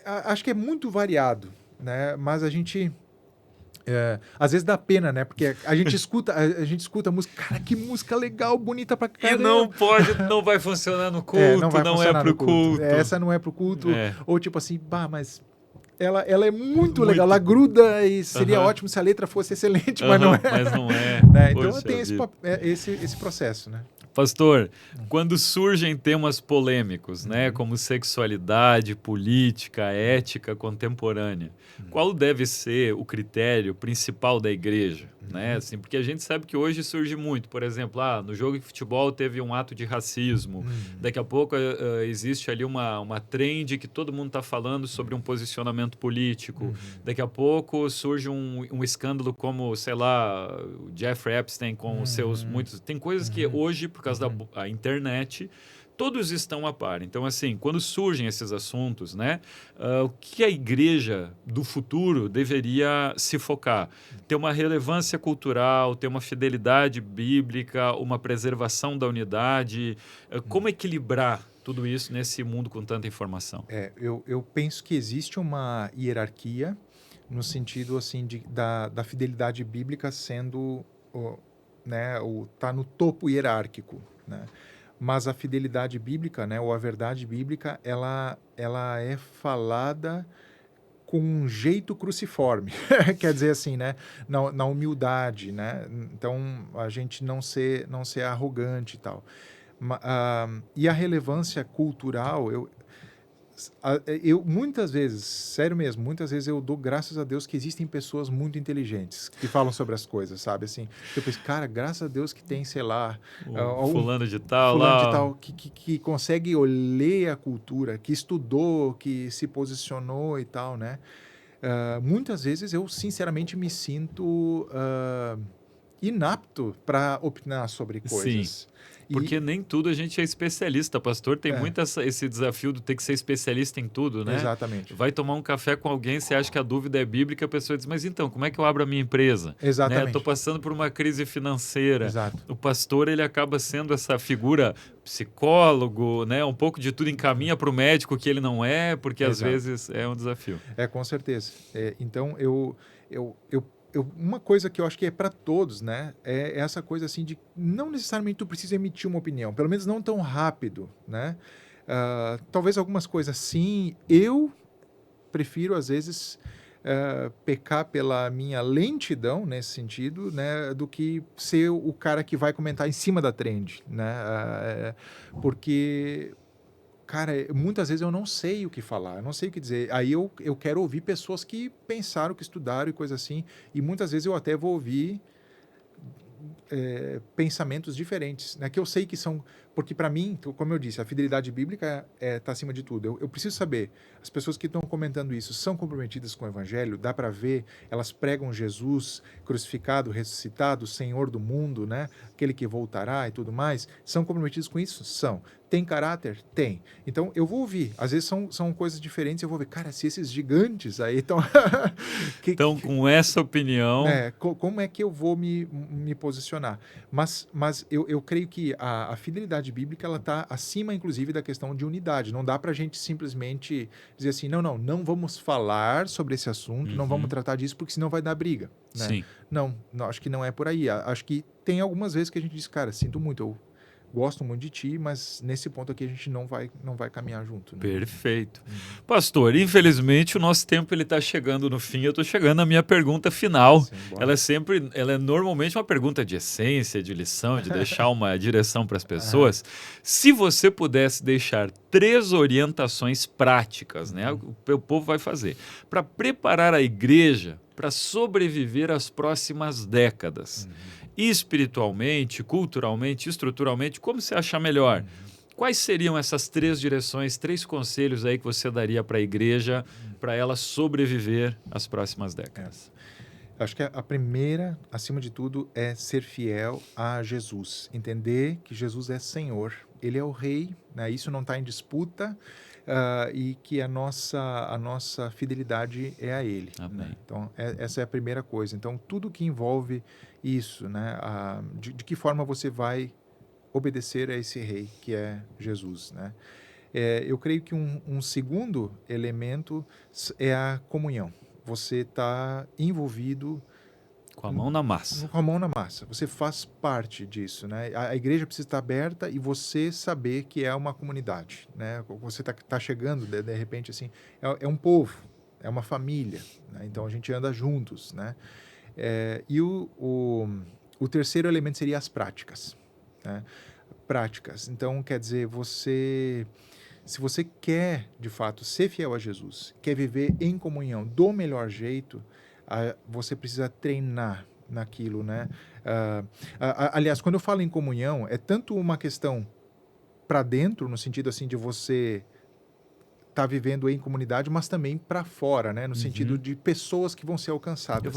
Acho que é muito variado, né? Mas a gente... às vezes dá pena, né? Porque a gente escuta a música, cara, que música legal, bonita pra caramba. E não vai funcionar no culto, não é pro culto. Essa não é pro culto. Ou tipo assim, mas ela é muito legal, ela gruda e seria ótimo se a letra fosse excelente, mas não é. Mas não é. Né? Então tem esse processo, né? Pastor, quando surgem temas polêmicos, né, como sexualidade, política, ética contemporânea, qual deve ser o critério principal da igreja? Né? Assim, porque a gente sabe que hoje surge muito, por exemplo, no jogo de futebol teve um ato de racismo, daqui a pouco existe ali uma trend que todo mundo está falando sobre um posicionamento político, daqui a pouco surge um escândalo como, sei lá, o Jeffrey Epstein com os seus muitos... Tem coisas que hoje, por causa da internet, todos estão a par. Então, assim, quando surgem esses assuntos, né, o que a igreja do futuro deveria se focar? Ter uma relevância cultural, ter uma fidelidade bíblica, uma preservação da unidade. Como equilibrar tudo isso nesse mundo com tanta informação? Eu penso que existe uma hierarquia no sentido assim da fidelidade bíblica sendo né, tá no topo hierárquico, né? Mas a fidelidade bíblica, né, ou a verdade bíblica, ela é falada com um jeito cruciforme, quer dizer assim, né, na humildade, né? Então a gente não ser arrogante e tal. E a relevância cultural, eu muitas vezes, sério mesmo, muitas vezes eu dou graças a Deus que existem pessoas muito inteligentes que falam sobre as coisas, sabe? Assim, eu penso, cara, graças a Deus que tem, sei lá, Fulano de tal fulano de lá. tal que consegue ler a cultura, que estudou, que se posicionou e tal, né? Muitas vezes eu, sinceramente, me sinto inapto para opinar sobre Sim. coisas. Porque nem tudo a gente é especialista, pastor. Tem muito esse desafio de ter que ser especialista em tudo, né? Exatamente. Vai tomar um café com alguém, você acha que a dúvida é bíblica, a pessoa diz, mas então, como é que eu abro a minha empresa? Exatamente. Estou passando por uma crise financeira. Exato. O pastor, ele acaba sendo essa figura psicólogo, né? Um pouco de tudo encaminha para o médico que ele não é, porque às vezes é um desafio. Com certeza. Então, uma coisa que eu acho que é para todos, né? É essa coisa assim de não necessariamente tu precisa emitir uma opinião, pelo menos não tão rápido, né? Talvez algumas coisas sim. Eu prefiro às vezes pecar pela minha lentidão nesse sentido, né? Do que ser o cara que vai comentar em cima da trend, né? Porque cara, muitas vezes eu não sei o que falar, eu não sei o que dizer. Aí eu quero ouvir pessoas que pensaram, que estudaram e coisa assim. E muitas vezes eu até vou ouvir pensamentos diferentes, né? Que eu sei que são... Porque para mim, como eu disse, a fidelidade bíblica está acima de tudo. Eu preciso saber, as pessoas que estão comentando isso são comprometidas com o evangelho? Dá para ver? Elas pregam Jesus crucificado, ressuscitado, Senhor do mundo, né? Aquele que voltará e tudo mais. São comprometidos com isso? São. Tem caráter? Tem. Então, eu vou ouvir. Às vezes são coisas diferentes. Eu vou ver, cara, se esses gigantes aí estão... Então, com essa opinião... como é que eu vou me posicionar? Mas eu creio que a fidelidade bíblica ela está acima, inclusive, da questão de unidade. Não dá para a gente simplesmente dizer assim, não vamos falar sobre esse assunto, não vamos tratar disso, porque senão vai dar briga. Né? Sim. Não, acho que não é por aí. Acho que tem algumas vezes que a gente diz, cara, sinto muito, eu gosto muito de ti, mas nesse ponto aqui a gente não vai caminhar junto. Né? Perfeito. Pastor, infelizmente o nosso tempo está chegando no fim, eu estou chegando na minha pergunta final. Sim, ela é normalmente uma pergunta de essência, de lição, de deixar uma direção para as pessoas. Se você pudesse deixar 3 orientações práticas, né, o povo vai fazer, para preparar a igreja para sobreviver às próximas décadas. Espiritualmente, culturalmente, estruturalmente, como você achar melhor? Quais seriam essas 3 direções, 3 conselhos aí que você daria para a igreja para ela sobreviver às próximas décadas? Acho que a primeira, acima de tudo, é ser fiel a Jesus. Entender que Jesus é Senhor. Ele é o Rei, né? Isso não está em disputa. E que a nossa fidelidade é a Ele. Amém. Né? Então, essa é a primeira coisa. Então, tudo que envolve isso, né? De que forma você vai obedecer a esse Rei, que é Jesus. Né? Eu creio que um segundo elemento é a comunhão. Você está envolvido... Com a mão na massa. Com a mão na massa. Você faz parte disso, né? A igreja precisa estar aberta e você saber que é uma comunidade, né? Você tá chegando, de repente, assim, é um povo, é uma família, né? Então, a gente anda juntos, né? E o terceiro elemento seria as práticas, né? Práticas. Então, quer dizer, se você quer, de fato, ser fiel a Jesus, quer viver em comunhão do melhor jeito, você precisa treinar naquilo, né? Aliás, quando eu falo em comunhão, é tanto uma questão para dentro, no sentido assim de você tá vivendo em comunidade, mas também para fora, né? No sentido de pessoas que vão ser alcançadas.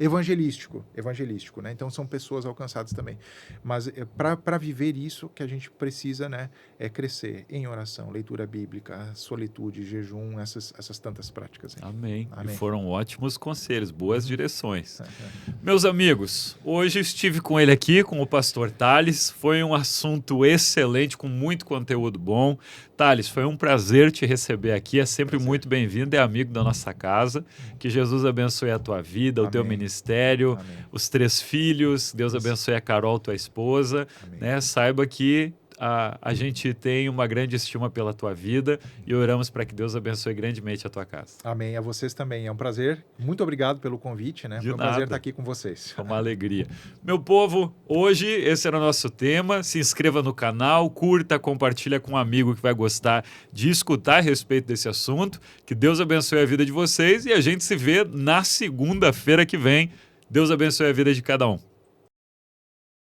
Evangelístico, né? Então são pessoas alcançadas também. Mas para viver isso que a gente precisa, né? É crescer em oração, leitura bíblica, solitude, jejum, essas tantas práticas. Amém. Amém. E foram ótimos conselhos, boas direções. Meus amigos, hoje estive com ele aqui, com o pastor Thales. Foi um assunto excelente, com muito conteúdo bom. Thales, foi um prazer te receber aqui. É sempre muito bem-vindo, é amigo da nossa casa. Que Jesus abençoe a tua vida, o teu ministério, os 3 filhos. Deus abençoe a Carol, tua esposa. Né? Saiba que a gente tem uma grande estima pela tua vida e oramos para que Deus abençoe grandemente a tua casa. Amém. A vocês também. É um prazer. Muito obrigado pelo convite, né? Foi um prazer estar aqui com vocês. É uma alegria. Meu povo, hoje esse era o nosso tema. Se inscreva no canal, curta, compartilha com um amigo que vai gostar de escutar a respeito desse assunto. Que Deus abençoe a vida de vocês e a gente se vê na segunda-feira que vem. Deus abençoe a vida de cada um.